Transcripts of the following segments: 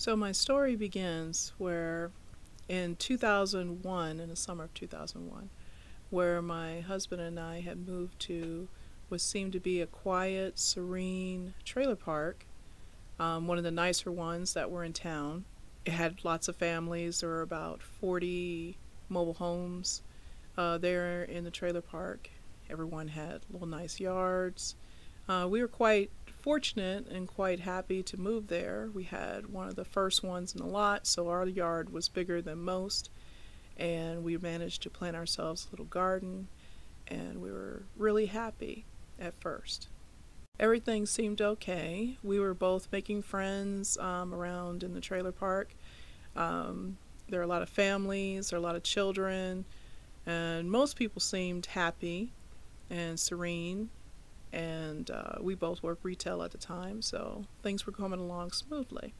So my story begins where in 2001, in the summer of 2001, where my husband and I had moved to what seemed to be a quiet, serene trailer park, one of the nicer ones that were in town. It had lots of families. There were about 40 mobile homes there in the trailer park. Everyone had little nice yards. We were quite fortunate and quite happy to move there. We had one of the first ones in the lot, so our yard was bigger than most, and we managed to plant ourselves a little garden, and we were really happy at first. Everything seemed okay. We were both making friends around in the trailer park. There are a lot of families, there are a lot of children, and most people seemed happy and serene. And we both worked retail at the time, so things were coming along smoothly.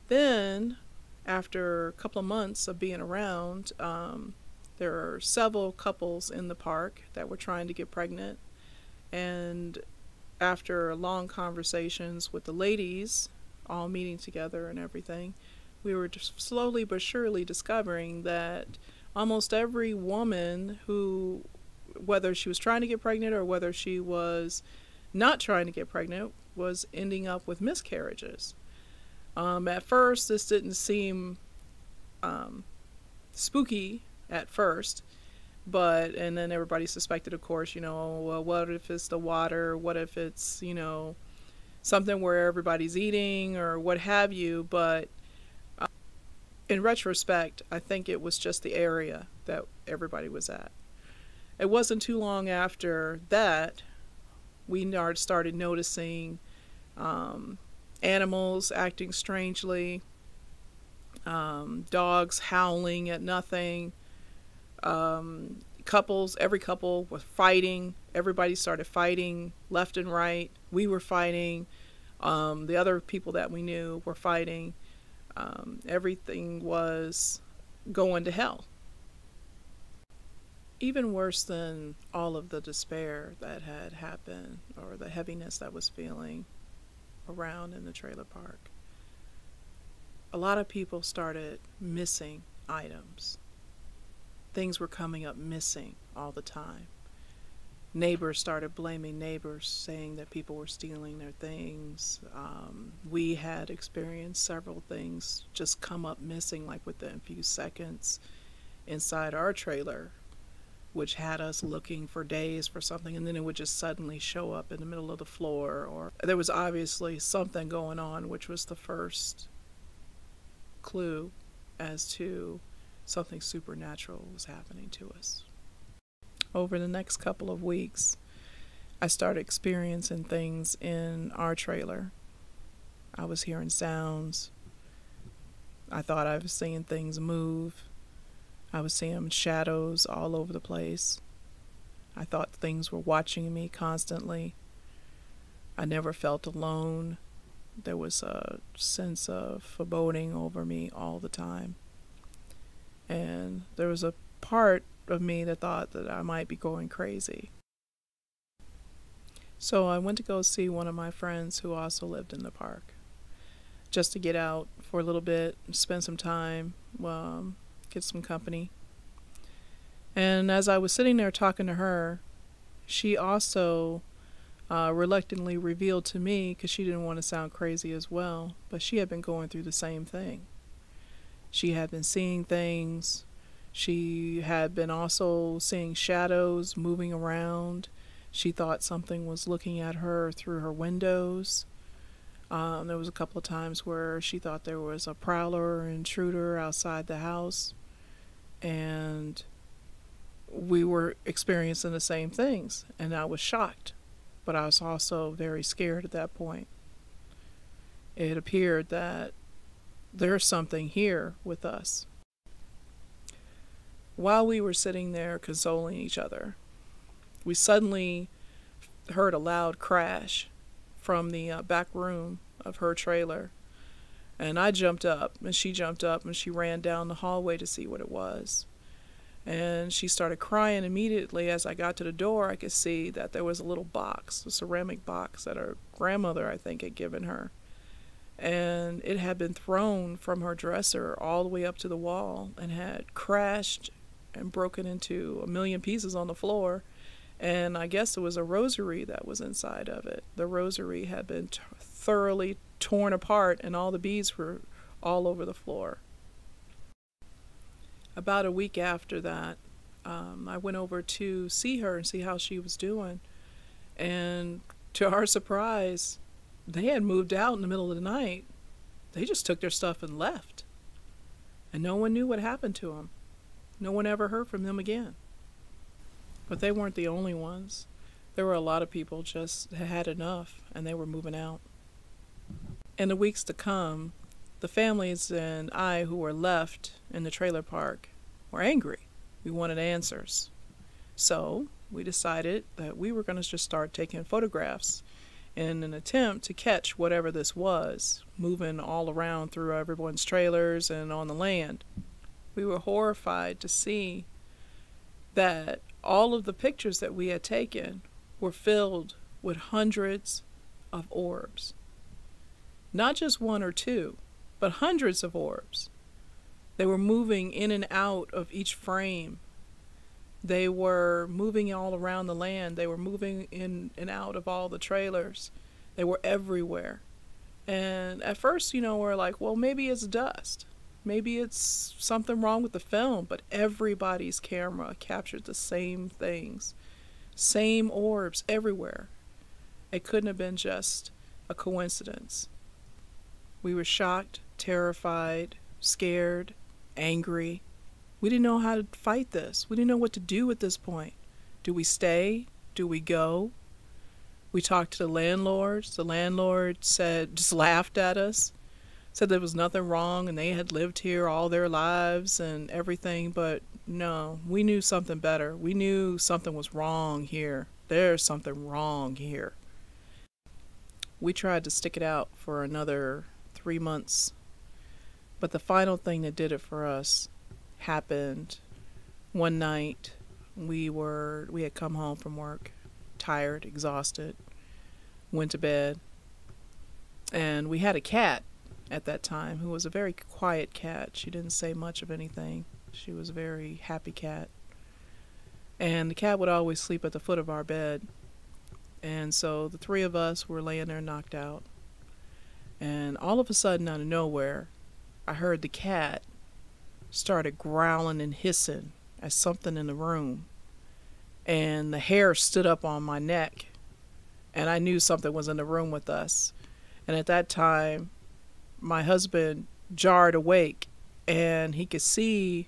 Then, after a couple of months of being around, there were several couples in the park that were trying to get pregnant. And after long conversations with the ladies, all meeting together and everything, we were just slowly but surely discovering that almost every woman who, whether she was trying to get pregnant or whether she was not trying to get pregnant, was ending up with miscarriages. At first, this didn't seem spooky at first, and then everybody suspected, of course, well, what if it's the water? What if it's, something where everybody's eating or what have you? But in retrospect, I think it was just the area that everybody was at. It wasn't too long after that we started noticing animals acting strangely, dogs howling at nothing, every couple was fighting. Everybody started fighting left and right. We were fighting. The other people that we knew were fighting. Everything was going to hell. Even worse than all of the despair that had happened or the heaviness that was feeling around in the trailer park, a lot of people started missing items. Things were coming up missing all the time. Neighbors started blaming neighbors, saying that people were stealing their things. We had experienced several things just come up missing, like within a few seconds inside our trailer, which had us looking for days for something, and then it would just suddenly show up in the middle of the floor. Or there was obviously something going on, which was the first clue as to something supernatural was happening to us. Over the next couple of weeks, I started experiencing things in our trailer. I was hearing sounds. I thought I was seeing things move. I was seeing shadows all over the place. I thought things were watching me constantly. I never felt alone. There was a sense of foreboding over me all the time. And there was a part of me that thought that I might be going crazy. So I went to go see one of my friends who also lived in the park, just to get out for a little bit, spend some time, get some company. And as I was sitting there talking to her, she also reluctantly revealed to me, because she didn't want to sound crazy as well, but she had been going through the same thing. She had been seeing things. She had been also seeing shadows moving around. She thought something was looking at her through her windows. There was a couple of times where she thought there was a prowler or intruder outside the house. And we were experiencing the same things. And I was shocked. But I was also very scared at that point. It appeared that there's something here with us. While we were sitting there consoling each other, we suddenly heard a loud crash from the back room of her trailer. And I jumped up, and she jumped up, and she ran down the hallway to see what it was. And she started crying immediately. As I got to the door, I could see that there was a little box, a ceramic box that her grandmother, I think, had given her. and it had been thrown from her dresser all the way up to the wall and had crashed and broken into a million pieces on the floor. And I guess it was a rosary that was inside of it. The rosary had been thoroughly torn apart, and all the beads were all over the floor. About a week after that, I went over to see her and see how she was doing. And to our surprise, they had moved out in the middle of the night. They just took their stuff and left. And no one knew what happened to them. No one ever heard from them again. But they weren't the only ones. There were a lot of people just had enough, and they were moving out. In the weeks to come, the families and I who were left in the trailer park were angry. We wanted answers. So we decided that we were going to just start taking photographs in an attempt to catch whatever this was, moving all around through everyone's trailers and on the land. We were horrified to see that all of the pictures that we had taken were filled with hundreds of orbs. Not just one or two, but hundreds of orbs. They were moving in and out of each frame. They were moving all around the land. They were moving in and out of all the trailers. They were everywhere. And at first, we're like, well, maybe it's dust. Maybe it's something wrong with the film, but everybody's camera captured the same things. Same orbs everywhere. It couldn't have been just a coincidence. We were shocked, terrified, scared, angry. We didn't know how to fight this. We didn't know what to do at this point. Do we stay? Do we go? We talked to the landlords. The landlord just laughed at us. Said there was nothing wrong and they had lived here all their lives and everything, but no, we knew something better. We knew something was wrong here. There's something wrong here. We tried to stick it out for another 3 months, but the final thing that did it for us happened one night. We had come home from work, tired, exhausted, went to bed, and we had a cat at that time, who was a very quiet cat. She didn't say much of anything. She was a very happy cat. And the cat would always sleep at the foot of our bed. And so the three of us were laying there knocked out. And all of a sudden, out of nowhere, I heard the cat started growling and hissing at something in the room. And the hair stood up on my neck. And I knew something was in the room with us. And at that time, my husband jarred awake, and he could see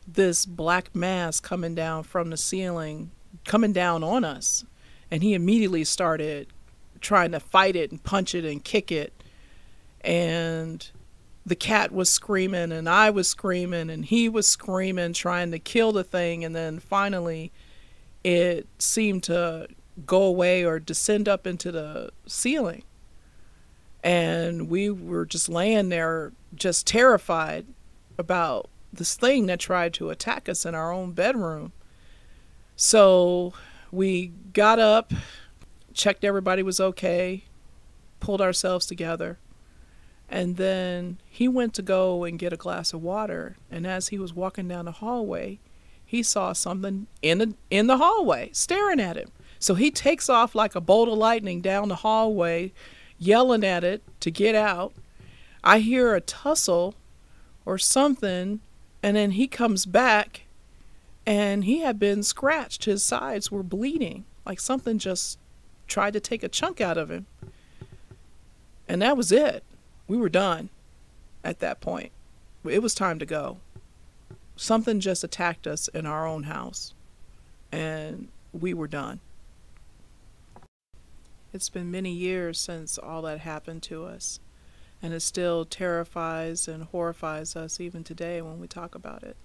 this black mass coming down from the ceiling, coming down on us. And he immediately started trying to fight it and punch it and kick it. And the cat was screaming, and I was screaming, and he was screaming, trying to kill the thing. And then finally, it seemed to go away or descend up into the ceiling. And we were just laying there, just terrified about this thing that tried to attack us in our own bedroom. So we got up, checked everybody was okay, pulled ourselves together, and then he went to go and get a glass of water. And as he was walking down the hallway, he saw something in the hallway staring at him. So he takes off like a bolt of lightning down the hallway, yelling at it to get out. I hear a tussle or something, and then he comes back, and he had been scratched. His sides were bleeding, like something just tried to take a chunk out of him. And that was it. We were done at that point. It was time to go. Something just attacked us in our own house, and we were done. It's been many years since all that happened to us, and it still terrifies and horrifies us even today when we talk about it.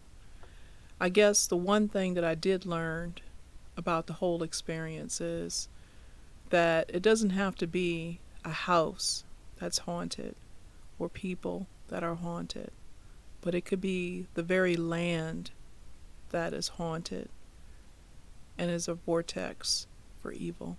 I guess the one thing that I did learn about the whole experience is that it doesn't have to be a house that's haunted or people that are haunted, but it could be the very land that is haunted and is a vortex for evil.